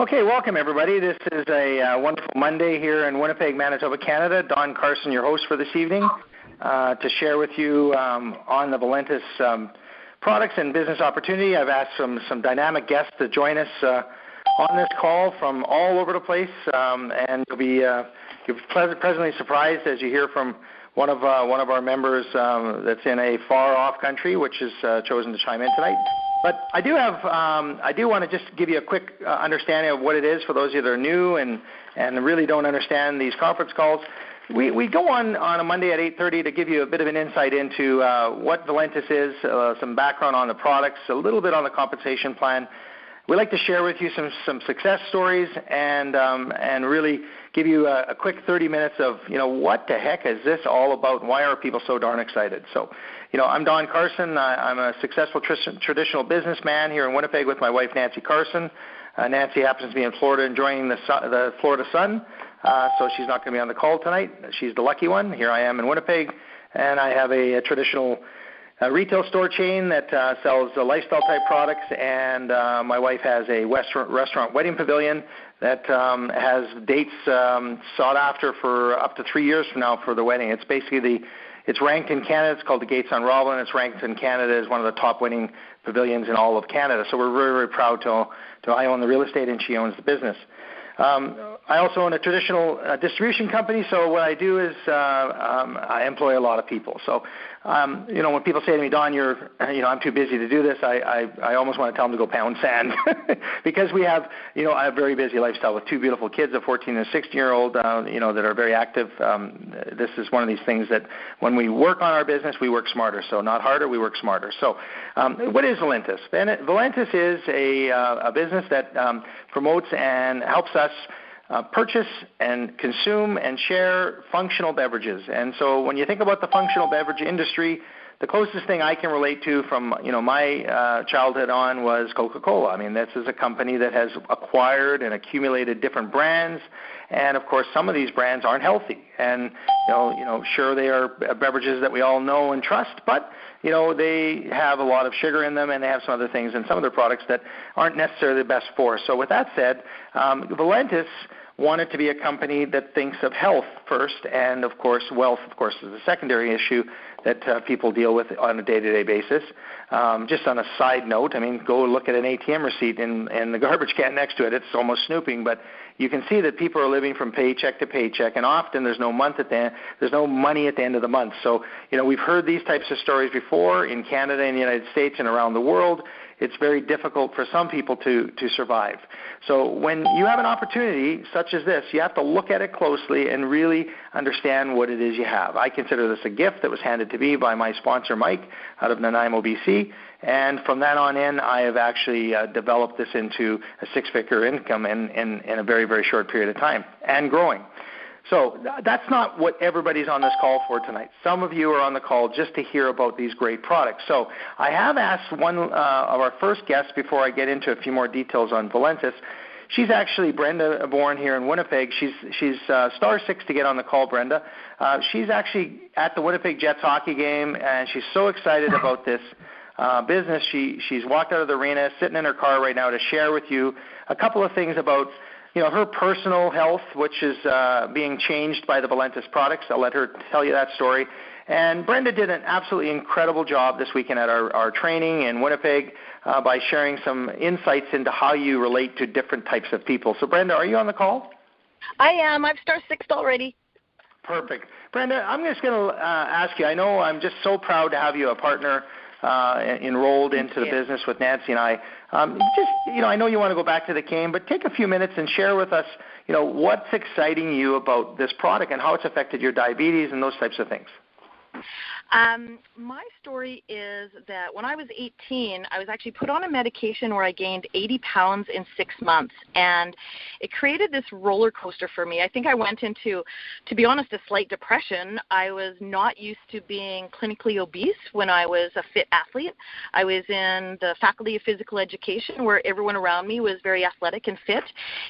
Okay, welcome everybody. This is a wonderful Monday here in Winnipeg, Manitoba, Canada. Don Carson, your host for this evening, to share with you on the Valentus products and business opportunity. I've asked some dynamic guests to join us on this call from all over the place, and you'll be pleasantly surprised as you hear from one of our members that's in a far-off country, which has chosen to chime in tonight. But I do want to just give you a quick understanding of what it is for those of you that are new and really don't understand these conference calls. We go on a Monday at 8:30 to give you a bit of an insight into what Valentus is, some background on the products, a little bit on the compensation plan. We like to share with you some success stories and really give you a quick 30 minutes of, what the heck is this all about and why are people so darn excited? So, I'm Don Carson. I'm a successful traditional businessman here in Winnipeg with my wife, Nancy Carson. Nancy happens to be in Florida enjoying the Florida sun, so she's not going to be on the call tonight. She's the lucky one. Here I am in Winnipeg, and I have a traditional retail store chain that sells lifestyle-type products, and my wife has a restaurant wedding pavilion that has dates sought after for up to 3 years from now for the wedding. It's basically it's ranked in Canada. It's called the Gates on Roblin. It's ranked in Canada as one of the top wedding pavilions in all of Canada. So we're very, very proud to I own the real estate and she owns the business. I also own a traditional distribution company, so what I do is I employ a lot of people. So, when people say to me, Don, I'm too busy to do this, I almost want to tell them to go pound sand because we have, a very busy lifestyle with two beautiful kids, a 14 and a 16-year-old, that are very active. This is one of these things that when we work on our business, we work smarter. So not harder, we work smarter. So what is Valentus? Valentus is a business that promotes and helps us purchase and consume and share functional beverages. And so when you think about the functional beverage industry, the closest thing I can relate to from my childhood on was Coca-Cola. I mean, this is a company that has acquired and accumulated different brands, and of course some of these brands aren't healthy. And sure, they are beverages that we all know and trust, but they have a lot of sugar in them, and they have some other things in some of their products that aren't necessarily the best for us. So with that said, Valentus wanted to be a company that thinks of health first, and of course wealth, of course, is a secondary issue that people deal with on a day-to-day basis. Just on a side note, I mean, go look at an ATM receipt in the garbage can next to it. It's almost snooping, but you can see that people are living from paycheck to paycheck, and often there's no money at the end of the month. So, we've heard these types of stories before in Canada, in the United States, and around the world. It's very difficult for some people to survive. So when you have an opportunity such as this, you have to look at it closely and really understand what it is you have. I consider this a gift that was handed to me by my sponsor, Mike, out of Nanaimo, BC. And from that on in, I have actually developed this into a six-figure income in a very, very short period of time and growing. So that's not what everybody's on this call for tonight. Some of you are on the call just to hear about these great products. So I have asked one of our first guests before I get into a few more details on Valentus. She's actually Brenda, born here in Winnipeg. She's star 6 to get on the call, Brenda. She's actually at the Winnipeg Jets hockey game, and she's so excited about this business. She's walked out of the arena, sitting in her car right now to share with you a couple of things about her personal health, which is being changed by the Valentus products. I'll let her tell you that story. And Brenda did an absolutely incredible job this weekend at our training in Winnipeg by sharing some insights into how you relate to different types of people. So, Brenda, are you on the call? I am. I've star 6'd already. Perfect. Brenda, I'm just going to ask you, I know I'm just so proud to have you a partner enrolled into the business with Nancy and I. I know you want to go back to the game, but take a few minutes and share with us, what's exciting you about this product and how it's affected your diabetes and those types of things. My story is that when I was 18, I was actually put on a medication where I gained 80 pounds in 6 months, and it created this roller coaster for me. I think I went into, to be honest, a slight depression. I was not used to being clinically obese when I was a fit athlete. I was in the Faculty of Physical Education where everyone around me was very athletic and fit,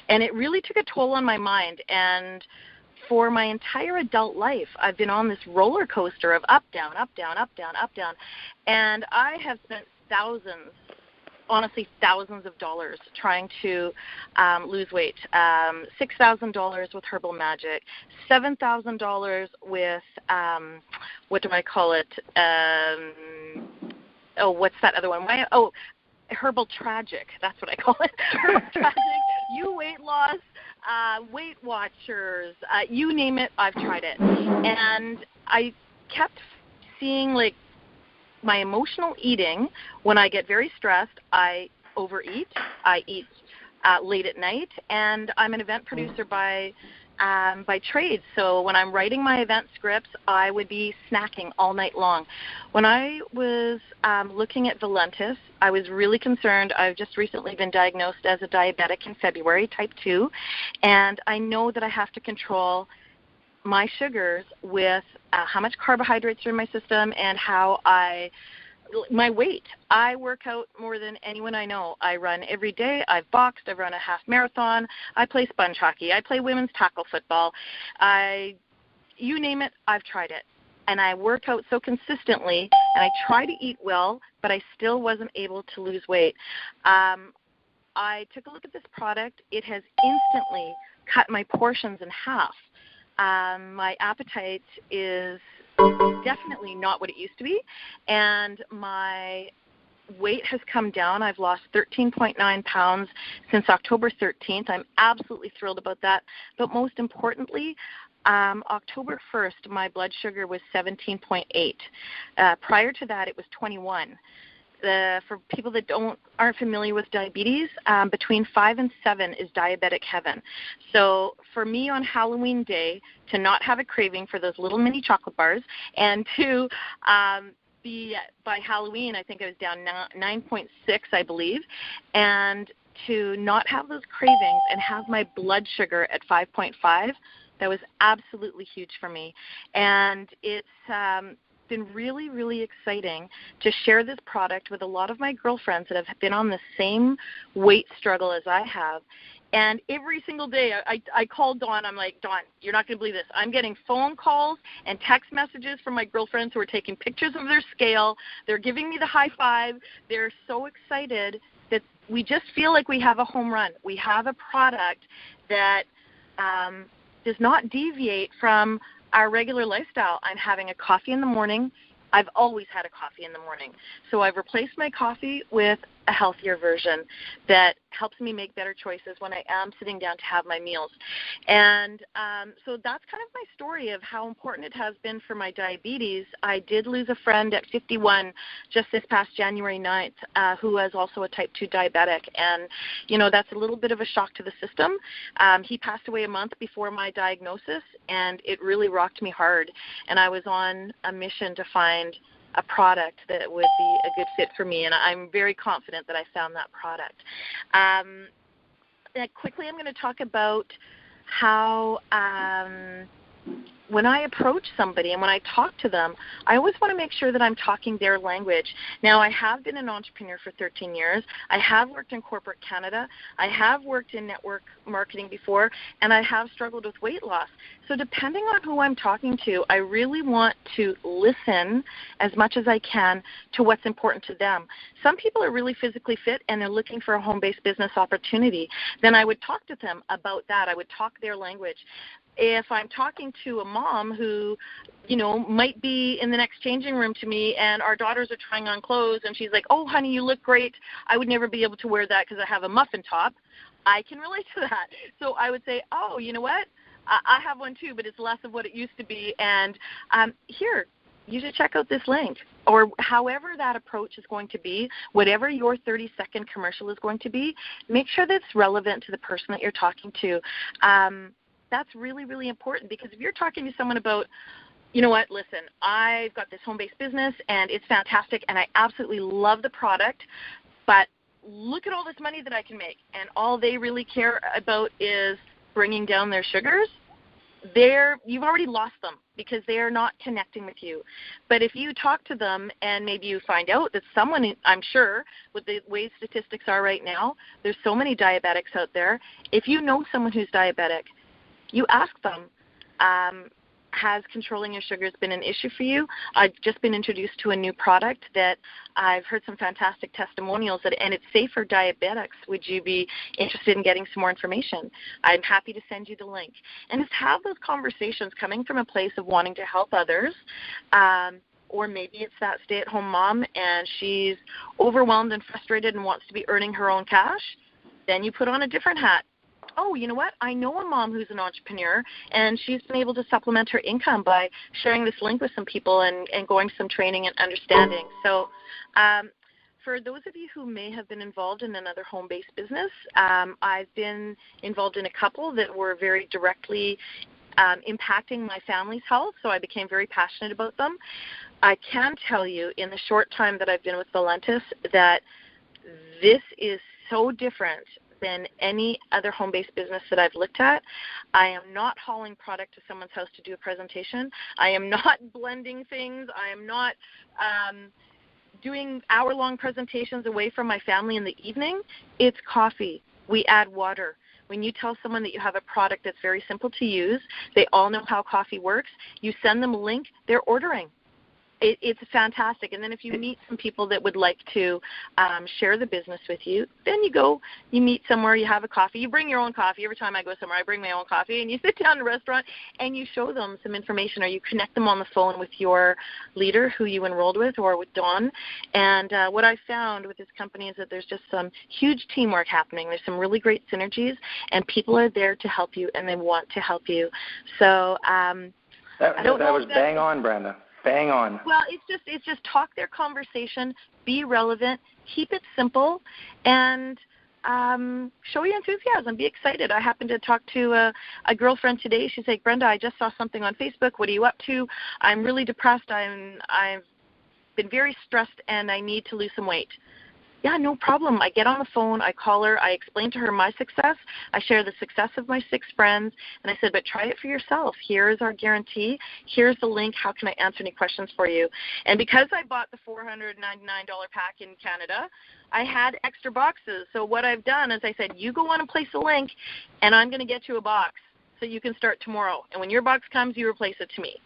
and it really took a toll on my mind. And for my entire adult life, I've been on this roller coaster of up, down, up, down, up, down, up, down. And I have spent thousands honestly thousands of dollars trying to lose weight. $6,000 with Herbal Magic, $7,000 with what do I call it? What's that other one? Herbal Tragic. That's what I call it. Herbal Tragic. You Weight Loss, Weight Watchers, you name it, I've tried it. And I kept seeing like my emotional eating. When I get very stressed, I overeat. I eat late at night, and I'm an event producer by trade. So when I'm writing my event scripts, I would be snacking all night long. When I was looking at Valentus, I was really concerned. I've just recently been diagnosed as a diabetic in February, type 2, and I know that I have to control my sugars with how much carbohydrates are in my system and my weight. I work out more than anyone I know. I run every day. I've boxed. I've run a half marathon. I play sponge hockey. I play women's tackle football. You name it, I've tried it. And I work out so consistently, and I try to eat well, but I still wasn't able to lose weight. I took a look at this product. It has instantly cut my portions in half. My appetite is definitely not what it used to be, and my weight has come down. I've lost 13.9 pounds since October 13th. I'm absolutely thrilled about that. But most importantly, October 1st, my blood sugar was 17.8. Prior to that, it was 21. For people that aren't familiar with diabetes, between 5 and 7 is diabetic heaven. So for me on Halloween day, to not have a craving for those little mini chocolate bars, and to be by Halloween, I think I was down 9.6, I believe, and to not have those cravings and have my blood sugar at 5.5, that was absolutely huge for me. And it's been really, really exciting to share this product with a lot of my girlfriends that have been on the same weight struggle as I have. And every single day I call Dawn. I'm like, Dawn, you're not going to believe this. I'm getting phone calls and text messages from my girlfriends who are taking pictures of their scale. They're giving me the high five. They're so excited that we just feel like we have a home run. We have a product that does not deviate from our regular lifestyle. I'm having a coffee in the morning. I've always had a coffee in the morning. So I've replaced my coffee with a healthier version that helps me make better choices when I am sitting down to have my meals. And so that's kind of my story of how important it has been for my diabetes. I did lose a friend at 51 just this past January 9th who was also a type 2 diabetic. And, you know, that's a little bit of a shock to the system. He passed away a month before my diagnosis, and it really rocked me hard. And I was on a mission to find a product that would be a good fit for me, and I'm very confident that I found that product. Quickly, I'm going to talk about how when I approach somebody and when I talk to them, I always want to make sure that I'm talking their language. Now, I have been an entrepreneur for 13 years. I have worked in corporate Canada. I have worked in network marketing before, and I have struggled with weight loss. So depending on who I'm talking to, I really want to listen as much as I can to what's important to them. Some people are really physically fit, and they're looking for a home-based business opportunity. Then I would talk to them about that. I would talk their language. If I'm talking to a mom who, you know, might be in the next changing room to me and our daughters are trying on clothes and she's like, oh, honey, you look great. I would never be able to wear that because I have a muffin top. I can relate to that. So I would say, oh, you know what? I have one too, but it's less of what it used to be. And here, you should check out this link. Or however that approach is going to be, whatever your 30-second commercial is going to be, make sure that it's relevant to the person that you're talking to. That's really, really important, because if you're talking to someone about, you know what, listen, I've got this home-based business and it's fantastic and I absolutely love the product, but look at all this money that I can make, and all they really care about is bringing down their sugars, you've already lost them because they are not connecting with you. But if you talk to them and maybe you find out that someone, I'm sure with the way statistics are right now, there's so many diabetics out there. If you know someone who's diabetic, you ask them, has controlling your sugars been an issue for you? I've just been introduced to a new product that I've heard some fantastic testimonials, and it's safe for diabetics. Would you be interested in getting some more information? I'm happy to send you the link. And just have those conversations coming from a place of wanting to help others, or maybe it's that stay-at-home mom and she's overwhelmed and frustrated and wants to be earning her own cash. Then you put on a different hat. Oh, you know what? I know a mom who's an entrepreneur, and she's been able to supplement her income by sharing this link with some people and going some training and understanding. So for those of you who may have been involved in another home-based business, I've been involved in a couple that were very directly impacting my family's health, so I became very passionate about them. I can tell you in the short time that I've been with Valentus that this is so different than any other home-based business that I've looked at. I am not hauling product to someone's house to do a presentation. I am not blending things. I am not doing hour-long presentations away from my family in the evening. It's coffee. We add water. When you tell someone that you have a product that's very simple to use, they all know how coffee works, you send them a link, they're ordering. It's fantastic. And then if you meet some people that would like to share the business with you, then you go, you meet somewhere, you have a coffee. You bring your own coffee. Every time I go somewhere, I bring my own coffee. And you sit down in a restaurant and you show them some information, or you connect them on the phone with your leader who you enrolled with, or with Don. And what I found with this company is that there's just some huge teamwork happening. There's some really great synergies, and people are there to help you, and they want to help you. So that was bang on, Brenda. Bang on. Well, it's just talk their conversation, be relevant, keep it simple, and show your enthusiasm. Be excited. I happened to talk to a girlfriend today. She's like, Brenda, I just saw something on Facebook. What are you up to? I'm really depressed. I've been very stressed, and I need to lose some weight. Yeah, no problem. I get on the phone, I call her, I explain to her my success, I share the success of my 6 friends, and I said, but try it for yourself. Here is our guarantee. Here's the link. How can I answer any questions for you? And because I bought the $499 pack in Canada, I had extra boxes. So what I've done is I said, you go on and place a link, and I'm going to get you a box so you can start tomorrow. And when your box comes, you replace it to me,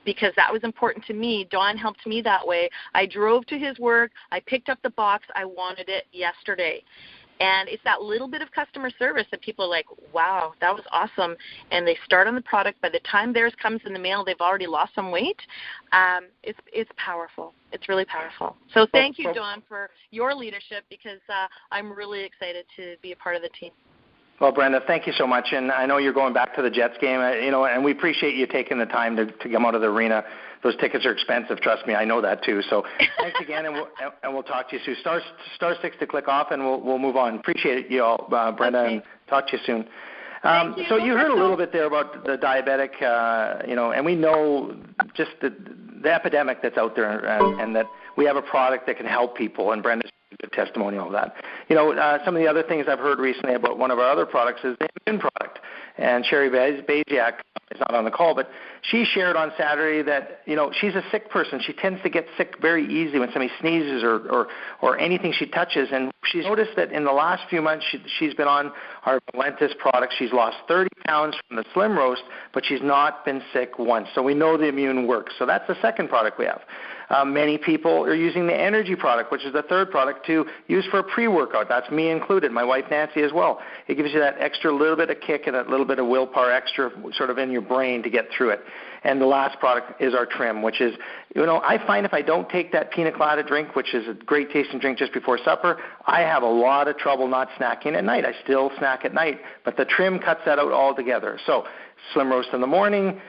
because that was important to me. Don helped me that way. I drove to his work. I picked up the box. I wanted it yesterday. And it's that little bit of customer service that people are like, wow, that was awesome. And they start on the product. By the time theirs comes in the mail, they've already lost some weight. It's powerful. It's really powerful. So thank you, Don, for your leadership, because I'm really excited to be a part of the team. Well, Brenda, thank you so much, and I know you're going back to the Jets game, and we appreciate you taking the time to come out of the arena. Those tickets are expensive, trust me, I know that too. So thanks again, and we'll talk to you soon. Star 6 to click off, and we'll move on. Appreciate you all, Brenda, okay. And talk to you soon. So you heard a little bit there about the diabetic, and we know just the epidemic that's out there, and that we have a product that can help people, and Brenda's a good testimonial of that. Some of the other things I've heard recently about one of our other products is the immune product. And Sherry Baziak is not on the call, but she shared on Saturday that, she's a sick person. She tends to get sick very easily when somebody sneezes or anything she touches. And she's noticed that in the last few months she's been on our Valentus product. She's lost 30 pounds from the SlimRoast, but she's not been sick once. So we know the immune works. So that's the second product we have. Many people are using the energy product, which is the third product, to use for a pre-workout. That's me included, my wife Nancy as well. It gives you that extra little bit of kick and that little bit of willpower extra sort of in your brain to get through it. And the last product is our trim, which is, I find if I don't take that pina colada drink, which is a great tasting drink just before supper, I have a lot of trouble not snacking at night. I still snack at night, but the trim cuts that out altogether. So SlimRoast in the morning,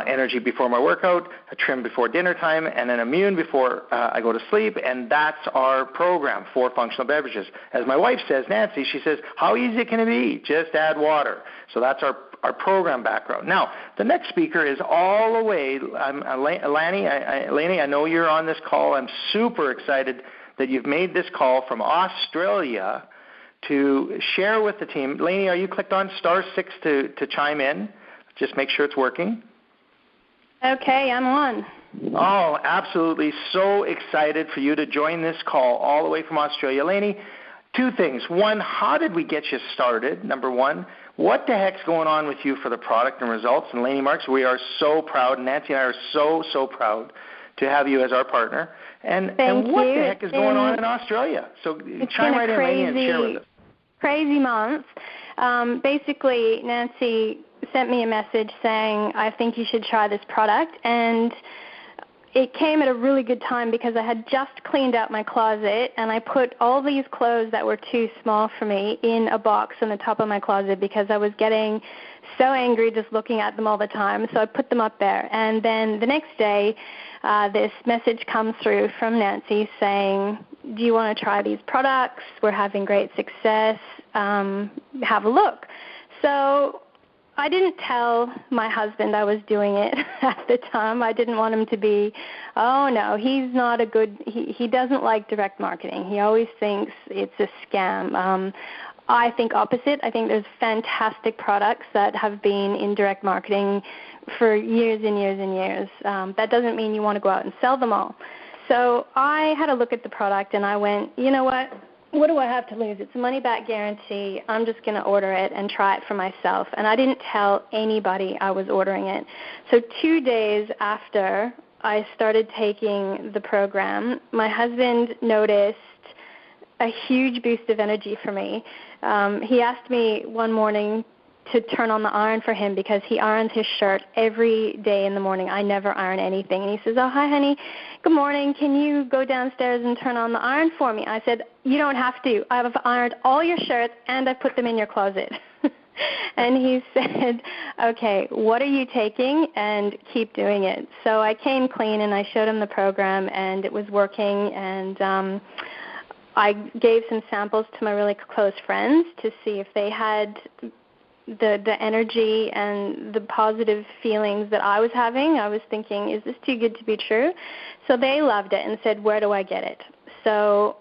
energy before my workout, a trim before dinner time, and an immune before I go to sleep, and that's our program, 4 functional beverages. As my wife says, Nancy, she says, how easy can it be? Just add water. So that's our program background. Now, the next speaker is all the way, Laney, I know you're on this call. I'm super excited that you've made this call from Australia to share with the team. Laney, are you clicked on star 6 to chime in? Just make sure it's working. Okay, I'm on. Oh, absolutely. So excited for you to join this call all the way from Australia. Lainey, two things. One, how did we get you started, number one? What the heck's going on with you for the product and results? And Lainey Marks, we are so proud, Nancy and I are so, so proud to have you as our partner. And what the heck is going on in Australia? So chime right in, Lainey, and share with us. Crazy month. Basically, Nancy sent me a message saying, I think you should try this product. And it came at a really good time because I had just cleaned out my closet and I put all these clothes that were too small for me in a box on the top of my closet because I was getting so angry just looking at them all the time. So I put them up there. And then the next day, this message comes through from Nancy saying, do you want to try these products? We're having great success. Have a look. So I didn't tell my husband I was doing it at the time. I didn't want him to be, oh, no, he's not a good, he doesn't like direct marketing. He always thinks it's a scam. I think opposite. I think there's fantastic products that have been in direct marketing for years and years and years. That doesn't mean you want to go out and sell them all. So I had a look at the product and I went, you know what? What do I have to lose? It's a money-back guarantee. I'm just going to order it and try it for myself. And I didn't tell anybody I was ordering it. So 2 days after I started taking the program, my husband noticed a huge boost of energy for me. He asked me one morning to turn on the iron for him because he irons his shirt every day in the morning. I never iron anything. And he says, oh, hi, honey. Good morning. Can you go downstairs and turn on the iron for me? I said, you don't have to. I've ironed all your shirts and I put them in your closet. And he said, okay, what are you taking? And keep doing it. So I came clean and I showed him the program and it was working. And I gave some samples to my really close friends to see if they had the energy and the positive feelings that I was having. I was thinking, is this too good to be true? So they loved it and said, where do I get it? So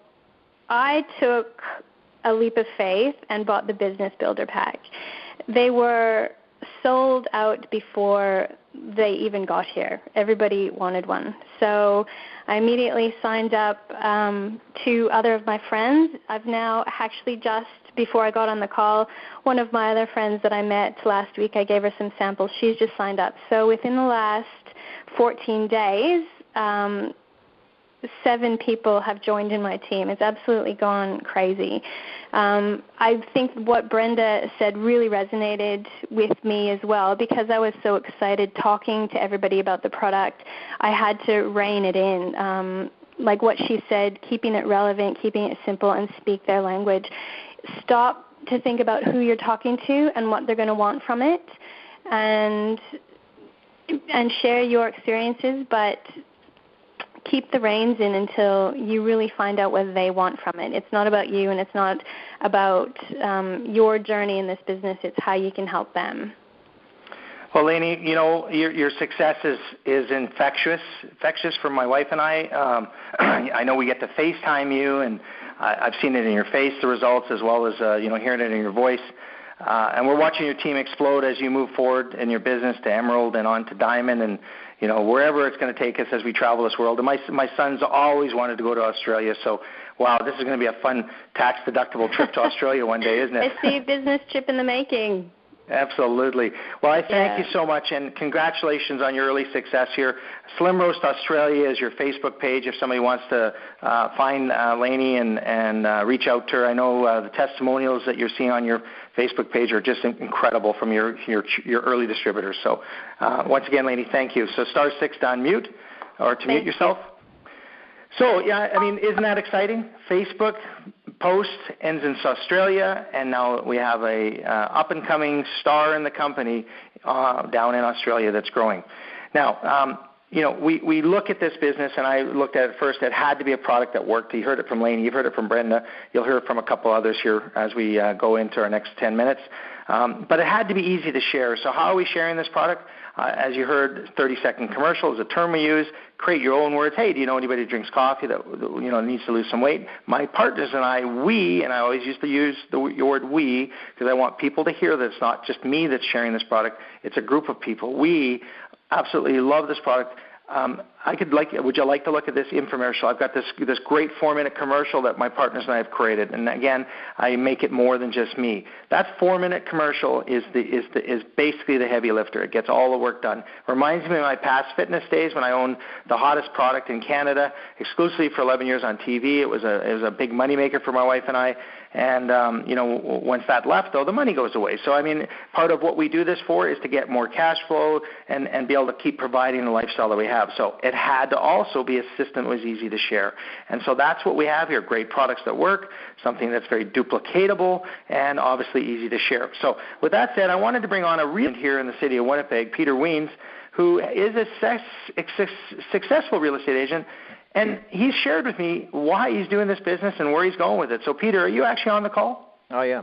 I took a leap of faith and bought the Business Builder Pack. They were sold out before they even got here. Everybody wanted one. So I immediately signed up 2 other of my friends. I've now actually just, before I got on the call, one of my other friends that I met last week, I gave her some samples. She's just signed up. So within the last 14 days, 7 people have joined in my team. It's absolutely gone crazy. I think what Brenda said really resonated with me as well because I was so excited talking to everybody about the product. I had to rein it in. Like what she said, keeping it relevant, keeping it simple, and speak their language. Stop to think about who you're talking to and what they're going to want from it, and share your experiences, but keep the reins in until you really find out what they want from it. It's not about you, and it's not about your journey in this business. It's how you can help them. Well, Lainey, you know, your success is infectious for my wife and I. I know we get to FaceTime you, and I've seen it in your face, the results, as well as hearing it in your voice. And we're watching your team explode as you move forward in your business to Emerald and on to Diamond, and wherever it's going to take us as we travel this world. And my son's always wanted to go to Australia, so wow, this is going to be a fun tax-deductible trip to Australia one day, isn't it? I see a business trip in the making. Absolutely. Well, I thank you so much, and congratulations on your early success here. SlimRoast Australia is your Facebook page if somebody wants to find Lainey and reach out to her. I know the testimonials that you're seeing on your Facebook page are just incredible from your early distributors. So once again, Lainey, thank you. So *6 to unmute or to mute yourself. So, yeah, I mean, isn't that exciting? Facebook post ends in Australia, and now we have a up-and-coming star in the company down in Australia that's growing. Now, we look at this business, and I looked at it first. It had to be a product that worked. You heard it from Lainey. You've heard it from Brenda. You'll hear it from a couple others here as we go into our next 10 minutes. But it had to be easy to share. So how are we sharing this product? As you heard, 30-second commercial is a term we use. Create your own words. Hey, do you know anybody who drinks coffee that needs to lose some weight? My partners and I, and I always used to use the word we because I want people to hear that it's not just me that's sharing this product. It's a group of people. We absolutely love this product. would you like to look at this infomercial? I've got this great 4-minute commercial that my partners and I have created, and again, I make it more than just me. That 4-minute commercial is basically the heavy lifter. It gets all the work done. Reminds me of my past fitness days when I owned the hottest product in Canada, exclusively for 11 years on TV. It was a big moneymaker for my wife and I. And, once that left, though, the money goes away. So, I mean, part of what we do this for is to get more cash flow and be able to keep providing the lifestyle that we have. So it had to also be a system that was easy to share. And so that's what we have here, great products that work, something that's very duplicatable, and obviously easy to share. So with that said, I wanted to bring on a real here in the city of Winnipeg, Peter Wiens, who is a successful real estate agent. And he's shared with me why he's doing this business and where he's going with it. So, Peter, are you actually on the call? Oh, yeah.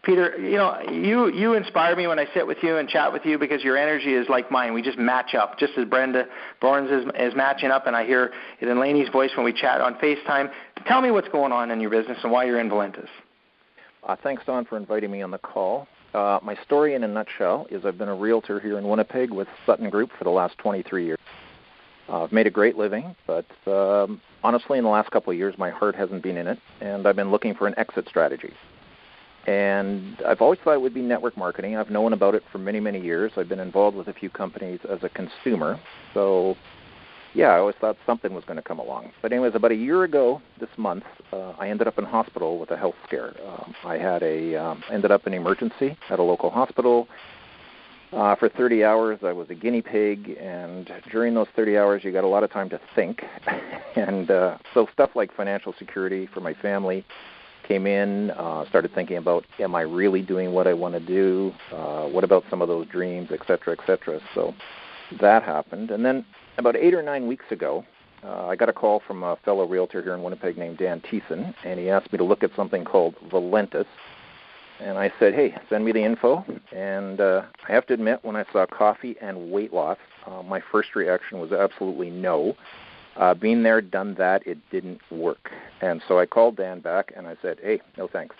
Peter, you inspire me when I sit with you and chat with you because your energy is like mine. We just match up, just as Brenda Barnes is matching up, and I hear it in Laney's voice when we chat on FaceTime. Tell me what's going on in your business and why you're in Valentus. Thanks, Don, for inviting me on the call. My story in a nutshell is I've been a realtor here in Winnipeg with Sutton Group for the last 23 years. I've made a great living, but honestly, in the last couple of years, my heart hasn't been in it, and I've been looking for an exit strategy. And I've always thought it would be network marketing. I've known about it for many, many years. I've been involved with a few companies as a consumer. So, yeah, I always thought something was going to come along. But anyways, about a year ago this month, I ended up in hospital with a health scare. I had ended up in emergency at a local hospital. For 30 hours, I was a guinea pig, and during those 30 hours, you got a lot of time to think. And so stuff like financial security for my family came in, started thinking about, am I really doing what I want to do? What about some of those dreams, et cetera, et cetera. So that happened. And then about 8 or 9 weeks ago, I got a call from a fellow realtor here in Winnipeg named Dan Carson, and he asked me to look at something called Valentus. And I said, hey, send me the info. And I have to admit, when I saw coffee and weight loss, my first reaction was absolutely no. Been there, done that, it didn't work. And so I called Dan back and I said, hey, no thanks.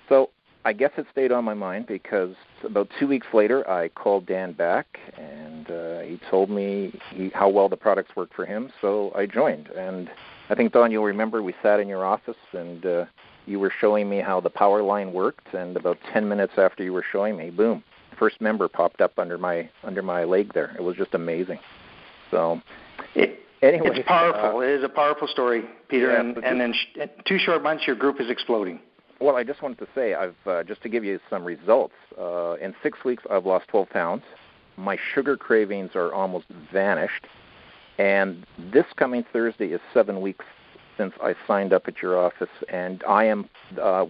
So I guess it stayed on my mind because about 2 weeks later, I called Dan back and he told me how well the products worked for him. So I joined. And I think, Don, you'll remember we sat in your office and you were showing me how the power line worked, and about 10 minutes after you were showing me, boom, first member popped up under my leg there. It was just amazing. So, anyway, it's powerful. It is a powerful story, Peter. Yeah, and in 2 short months, your group is exploding. Well, I just wanted to say, I've just to give you some results. In 6 weeks, I've lost 12 pounds. My sugar cravings are almost vanished, and this coming Thursday is 7 weeks since I signed up at your office, and I am.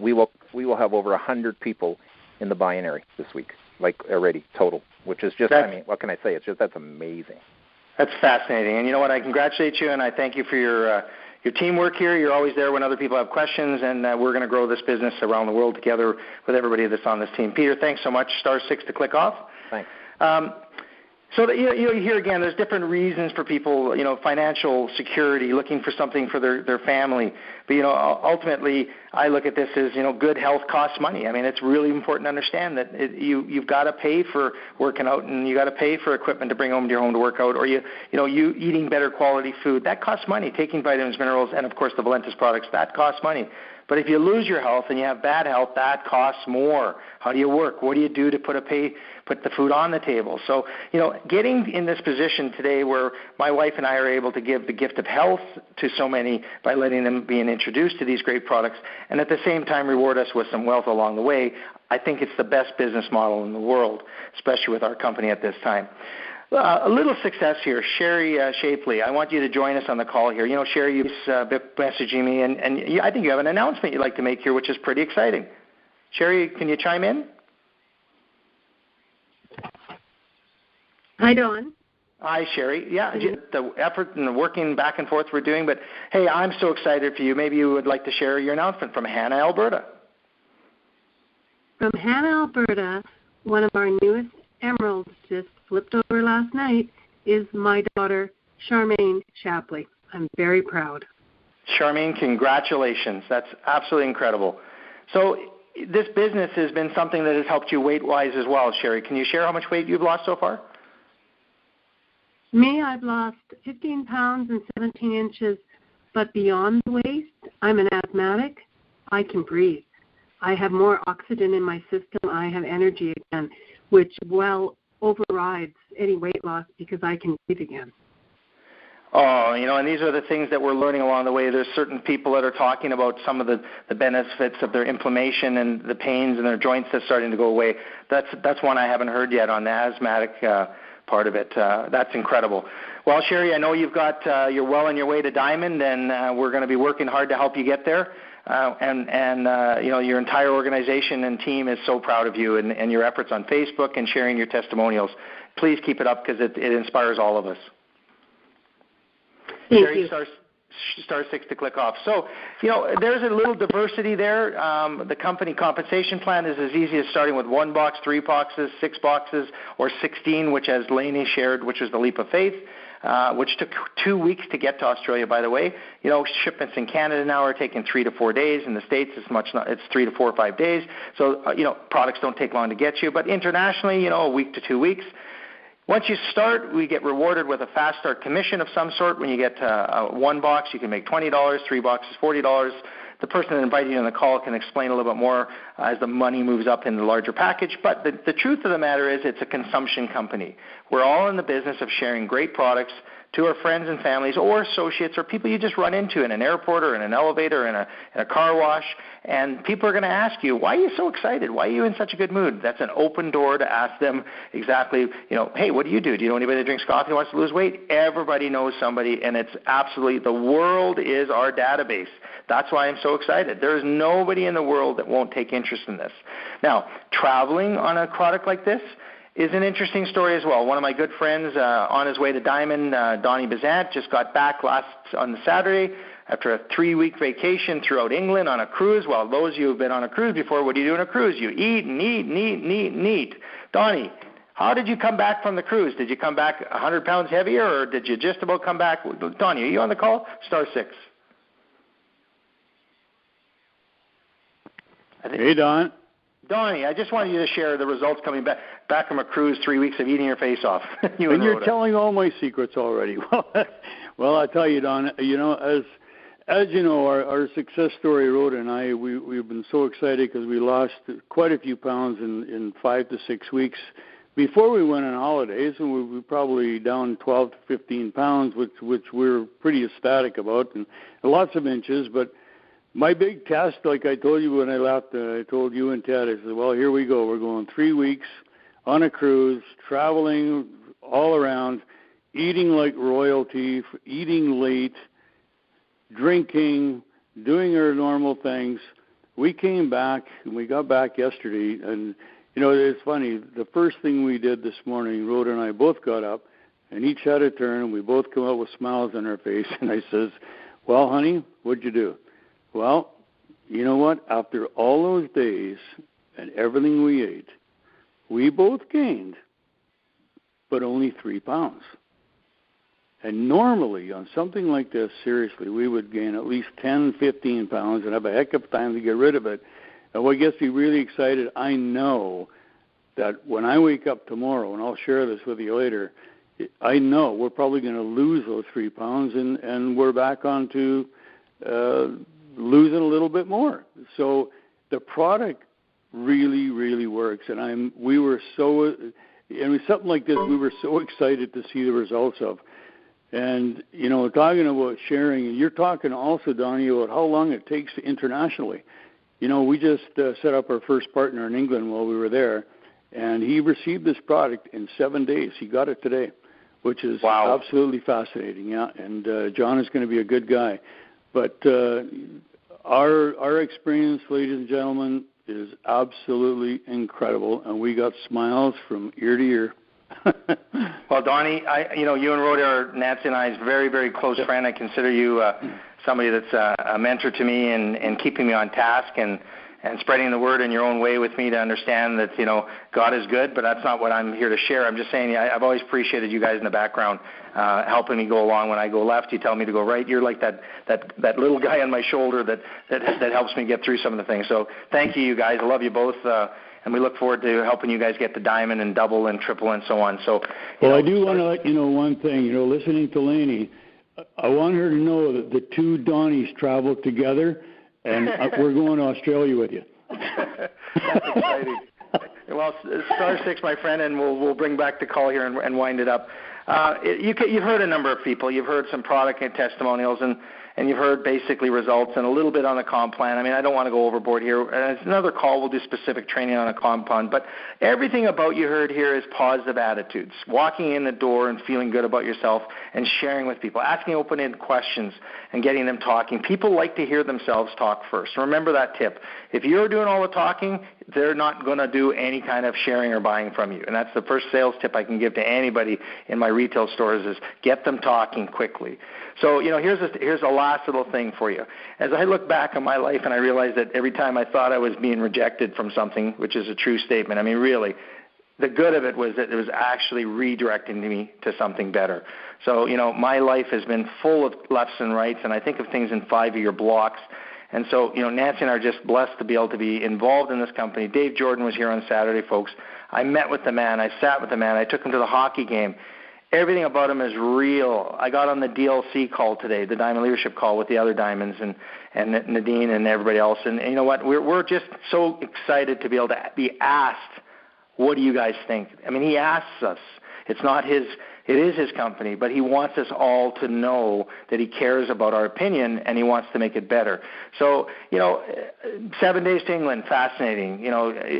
We will have over 100 people in the binary this week, like already total, which is just. I mean, what can I say? It's just that's amazing. That's fascinating, and you know what? I congratulate you, and I thank you for your teamwork here. You're always there when other people have questions, and we're going to grow this business around the world together with everybody that's on this team. Peter, thanks so much. *6 to click off. Thanks. So that, here again, there's different reasons for people, financial security, looking for something for their family. But, ultimately, I look at this as, good health costs money. I mean, it's really important to understand that you've got to pay for working out, and you got to pay for equipment to bring home to your home to work out, or you eating better quality food. That costs money. Taking vitamins, minerals, and, of course, the Valentus products, that costs money. But if you lose your health and you have bad health, that costs more. How do you work? What do you do to put the food on the table? So, getting in this position today where my wife and I are able to give the gift of health to so many by letting them be introduced to these great products and at the same time reward us with some wealth along the way, I think it's the best business model in the world, especially with our company at this time. A little success here. Sherry Shapley, I want you to join us on the call here. Sherry, you've been messaging me, and I think you have an announcement you'd like to make here, which is pretty exciting. Sherry, can you chime in? Hi, Don. Hi, Sherry. Yeah, the effort and the working back and forth we're doing, but, hey, I'm so excited for you. Maybe you would like to share your announcement from Hannah, Alberta. From Hannah, Alberta, one of our newest emeralds just flipped over last night is my daughter, Charmaine Shapley. I'm very proud. Charmaine, congratulations. That's absolutely incredible. So this business has been something that has helped you weight-wise as well, Sherry. Can you share how much weight you've lost so far? Me, I've lost 15 pounds and 17 inches, but beyond the waist, I'm an asthmatic. I can breathe. I have more oxygen in my system. I have energy again, which well overrides any weight loss because I can breathe again. Oh, and these are the things that we're learning along the way. There's certain people that are talking about some of the benefits of their inflammation and the pains in their joints that's starting to go away. That's one I haven't heard yet on the asthmatic part of it. That's incredible. Well, Sherry, I know you're well on your way to Diamond, and we're going to be working hard to help you get there. Your entire organization and team is so proud of you and your efforts on Facebook and sharing your testimonials. Please keep it up because it inspires all of us. Thank Sherry, you. star 6 to click off. So, there's a little diversity there. The company compensation plan is as easy as starting with 1 box, 3 boxes, 6 boxes, or 16, which, as Lainey shared, which was the leap of faith, which took 2 weeks to get to Australia, by the way. Shipments in Canada now are taking 3 to 4 days. In the States, it's 3 to 4 or 5 days. So, products don't take long to get you. But internationally, a week to 2 weeks. Once you start, we get rewarded with a fast start commission of some sort. When you get 1 box, you can make $20, 3 boxes, $40. The person that invited you on the call can explain a little bit more as the money moves up in the larger package. But the truth of the matter is it's a consumption company. We're all in the business of sharing great products to our friends and families or associates or people you just run into in an airport or in an elevator or in a car wash. And people are going to ask you, why are you so excited? Why are you in such a good mood? That's an open door to ask them exactly, hey, what do you do? Do you know anybody that drinks coffee and wants to lose weight? Everybody knows somebody, and it's absolutely, the world is our database. That's why I'm so excited. There is nobody in the world that won't take interest in this. Now, traveling on a product like this is an interesting story as well. One of my good friends on his way to Diamond, Donnie Bazant, just got back on the Saturday after a 3-week vacation throughout England on a cruise. Well, those of you who have been on a cruise before, what do you do on a cruise? You eat and eat and eat and eat and eat. Donnie, how did you come back from the cruise? Did you come back 100 pounds heavier, or did you just about come back? Donnie, are you on the call? Star 6. Hey, Don. Donnie, I just wanted you to share the results coming back from a cruise, 3 weeks of eating your face off. And you're telling all my secrets already. Well, I tell you, Don, as you know, our success story, Rhoda and I, we've been so excited because we lost quite a few pounds in 5 to 6 weeks before we went on holidays, and we were probably down 12 to 15 pounds, which we're pretty ecstatic about, and lots of inches, but my big test, like I told you when I left, I told you and Ted, I said, well, here we go. We're going 3 weeks on a cruise, traveling all around, eating like royalty, eating late, drinking, doing our normal things. We came back, and we got back yesterday, and, it's funny. The first thing we did this morning, Rhoda and I both got up, and each had a turn, and we both come out with smiles on our face, and I says, well, honey, what'd you do? Well, you know what? After all those days and everything we ate, we both gained, but only 3 pounds. And normally on something like this, seriously, we would gain at least 10, 15 pounds and have a heck of a time to get rid of it. And what gets me really excited, I know that when I wake up tomorrow, and I'll share this with you later, I know we're probably going to lose those 3 pounds, and we're back on to losing a little bit more. So the product really, really works, and we were so, and something like this, we were so excited to see the results of. And talking about sharing, and you're talking also, Donnie, about how long it takes internationally. We just set up our first partner in England while we were there, and he received this product in 7 days. He got it today, which is absolutely fascinating. Yeah, and John is going to be a good guy. But our experience, ladies and gentlemen, is absolutely incredible, and we got smiles from ear to ear. Well, Donnie, you and Rhoda are Nancy and I's very, very close friend. I consider you somebody that's a mentor to me and keeping me on task and spreading the word in your own way with me to understand that, God is good, but that's not what I'm here to share. I'm just saying I've always appreciated you guys in the background helping me go along. When I go left, you tell me to go right. You're like that little guy on my shoulder that helps me get through some of the things. So thank you, guys. I love you both. and we look forward to helping you guys get the diamond and double and triple and so on. So, well, I do want to let you know one thing. Listening to Lainey, I want her to know that the two Donnies traveled together, and we're going to Australia with you. That's exciting. Well, star 6, my friend, and we'll bring back the call here and wind it up. You've heard a number of people. You've heard some product and testimonials, and you've heard basically results and a little bit on the comp plan. I mean, I don't want to go overboard here. It's another call. We'll do specific training on a comp plan. But everything about you heard here is positive attitudes, walking in the door and feeling good about yourself and sharing with people, asking open-ended questions and getting them talking. People like to hear themselves talk first. Remember that tip. If you're doing all the talking, they're not going to do any kind of sharing or buying from you. And that's the first sales tip I can give to anybody in my retail stores is get them talking quickly. So, here's a last little thing for you. As I look back on my life and I realize that every time I thought I was being rejected from something, which is a true statement, I mean, really, the good of it was that it was actually redirecting me to something better. So, my life has been full of lefts and rights, and I think of things in 5-year blocks. And so, Nancy and I are just blessed to be able to be involved in this company. Dave Jordan was here on Saturday, folks. I met with the man. I sat with the man. I took him to the hockey game. Everything about him is real. I got on the DLC call today, the Diamond Leadership call with the other Diamonds and Nadine and everybody else. And you know what? We're just so excited to be able to be asked, what do you guys think? I mean, he asks us. It is his company, but he wants us all to know that he cares about our opinion and he wants to make it better. So, 7 days to England, fascinating.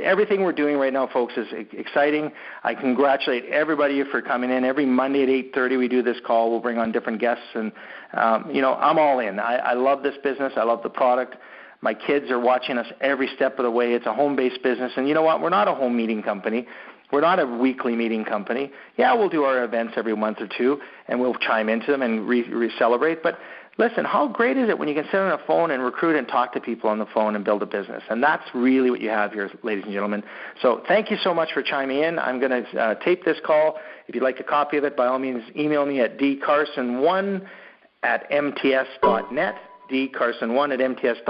Everything we're doing right now, folks, is exciting. I congratulate everybody for coming in. Every Monday at 8:30 we do this call. We'll bring on different guests, and, I'm all in. I love this business. I love the product. My kids are watching us every step of the way. It's a home-based business, and you know what? We're not a home meeting company. We're not a weekly meeting company. Yeah, we'll do our events every month or two, and we'll chime into them and re-celebrate. But listen, how great is it when you can sit on a phone and recruit and talk to people on the phone and build a business? And that's really what you have here, ladies and gentlemen. So thank you so much for chiming in. I'm going to tape this call. If you'd like a copy of it, by all means, email me at dcarson1@mts.net. dcarson1@mts.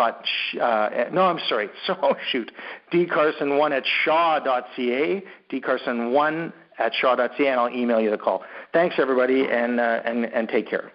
dcarson1@shaw.ca. dcarson1@shaw.ca, and I'll email you the call. Thanks, everybody, and take care.